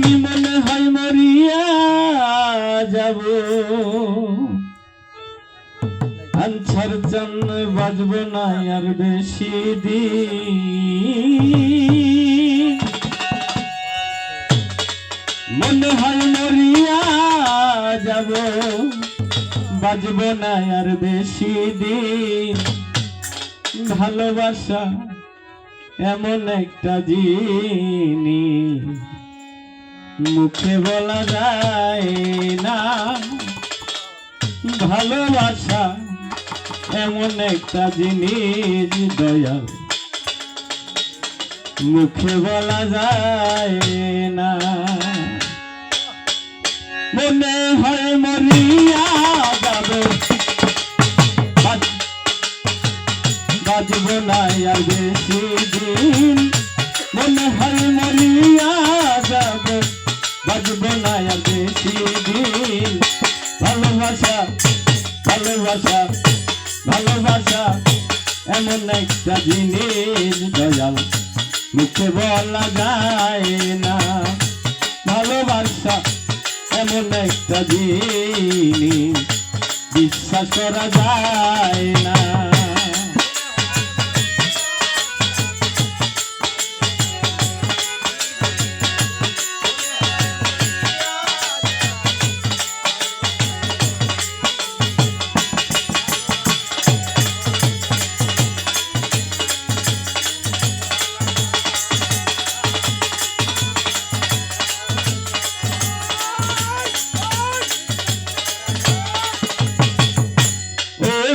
আমি মনে হয় মরিয়া যাব আনছার চান বাজব না আর বেশি দিন মনে হয় মরিয়া যাব বাজব না আর বেশি দিন ভালোবাসা এমন একটা জিনিস মুখে বলা যায় না ভালোবাসা এমন একটা জিনিস দয়াল মুখে বলা যায় না মনে হয় মরিয়া যাব বাজব না আর বেশি দিন মনে হয় মরিয়া যাব বাজব না আর বেশি দিন ভালোবাসা ভালোবাসা ভালোবাসা এমন একটা জিনিস দয়াল মুখে বলা যায় না ভালোবাসা এমন একটা জিনিস বিশ্বাস করা যায় না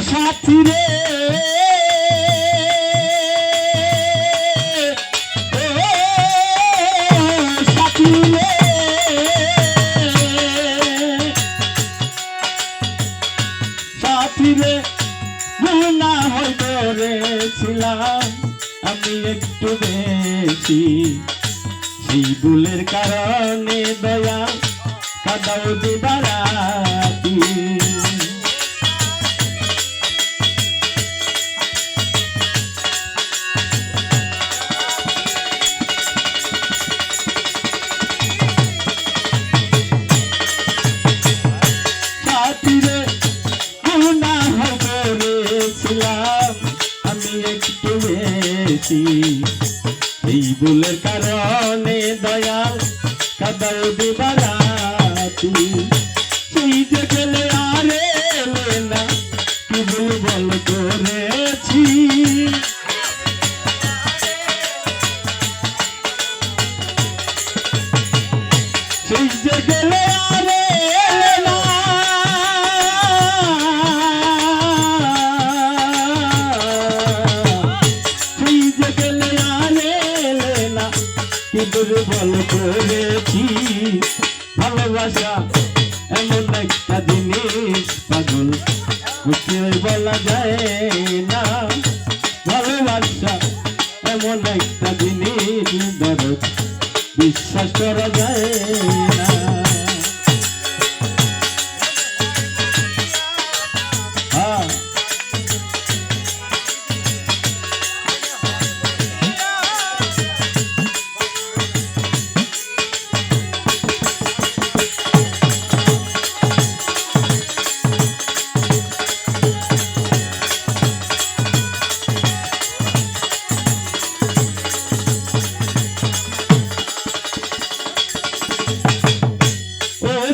সাথী রে সাথী রে সাথী রে গুনাহ হয়ে করেছিলাম আমি একটু বেশি সেই ভুলের কারণে দয়া কাদাও দিবারাতি আমি একটু বেশি এই ভুলের কারণে দয়াল কাদাও দিবারাতি সেই যে গেলে আর এলে না কি ভুল বল করেছি সেই যে গেলে আর এলে না দুর্বল করেছি ভালোবাসা এমন একটা জিনিস পাগল মুখে বলা যায় না ভালোবাসা এমন একটা জিনিস দরদ বিশ্বাস করা যায় না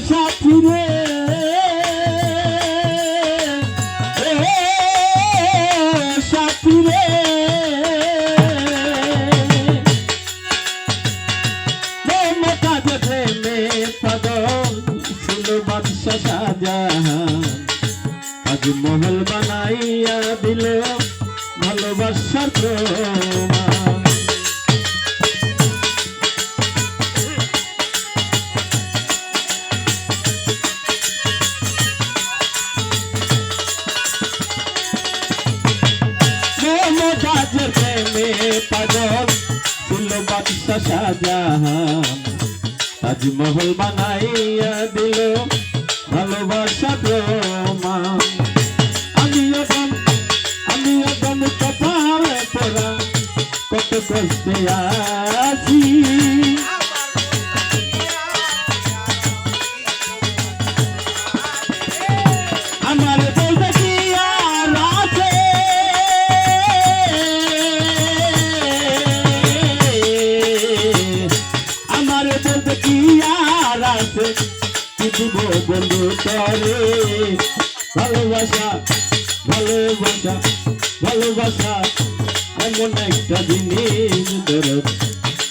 সাথী রে সাথী রে মমতাজ প্রেমে পাগল ছিল বাদশা শাহজাহান তাজমহল বানাইয়া দিল ভালোবাসার প্রমাণ পাগল ছিল বাদশা শাহজাহান তাজমহল বানাইয়া দিল ভালোবাসা প্রমাণ আমি এখন কপালে পড়া কত কষ্টে আছি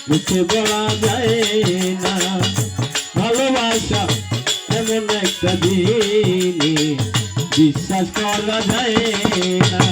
মুখে বলা যায় না। ভালোবাসা এমন একটা জিনিস বিশ্বাস করা যায় না।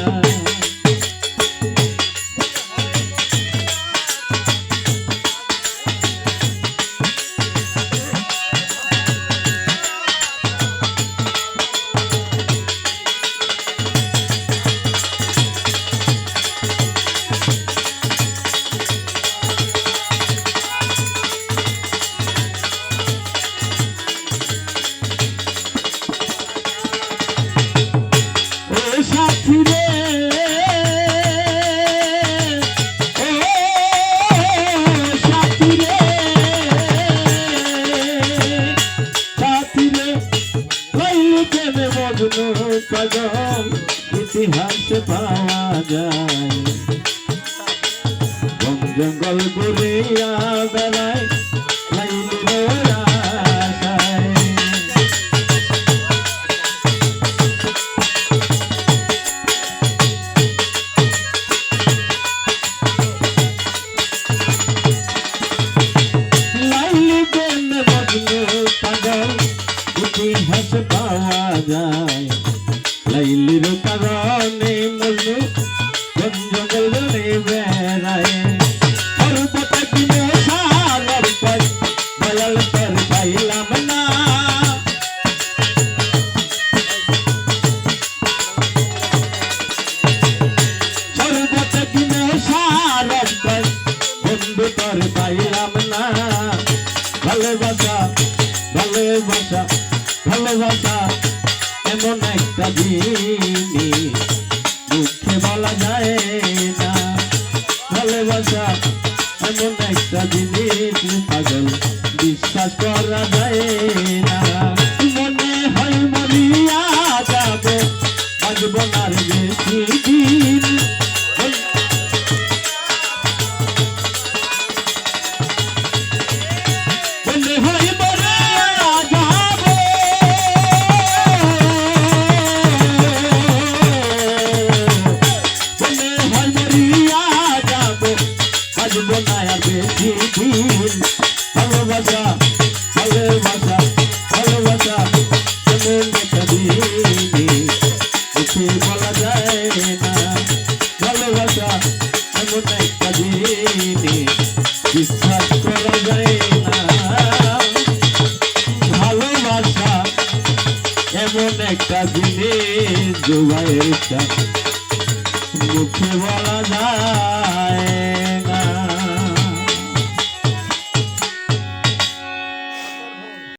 কদম ইতিহাসে পাওয়া যায়, বন জঙ্গল ঘুরিয়া বেড়ায় লাইলির আশায়। লাইলি প্রেমে মজনু পাগল ইতিহাসে পাওয়া যায়, লাইলির কারণে মজনু বন জঙ্গল ঘুরে বেড়ায়। পর্বতে কিনে সারার পর দয়াল তোর পাইলাম না, পর্বতে কিনে সারার পর বন্ধু তোর পাইলাম না। ভালোবাসা ভালোবাসা ভালোবাসা এমন একটা জিনিস মুখে বলা যায় না। ভালোবাসা এমন একটা জিনিস পাগল বিশ্বাস করা যায় না। মনে হয় মরিয়া যাবে বাঁচব না আর বেশি দিন, মনে হয় মরিয়া যাবে ভালোবাসা ভালোবাসা ভালোবাসা এমন একটা জিনিস মুখে বলা যায় না। ভালোবাসা এমন একটা জিনিস বিশ্বাস করা যায় না। ভালোবাসা এমন একটা জিনিস জোগাড় মুখে বলা যায়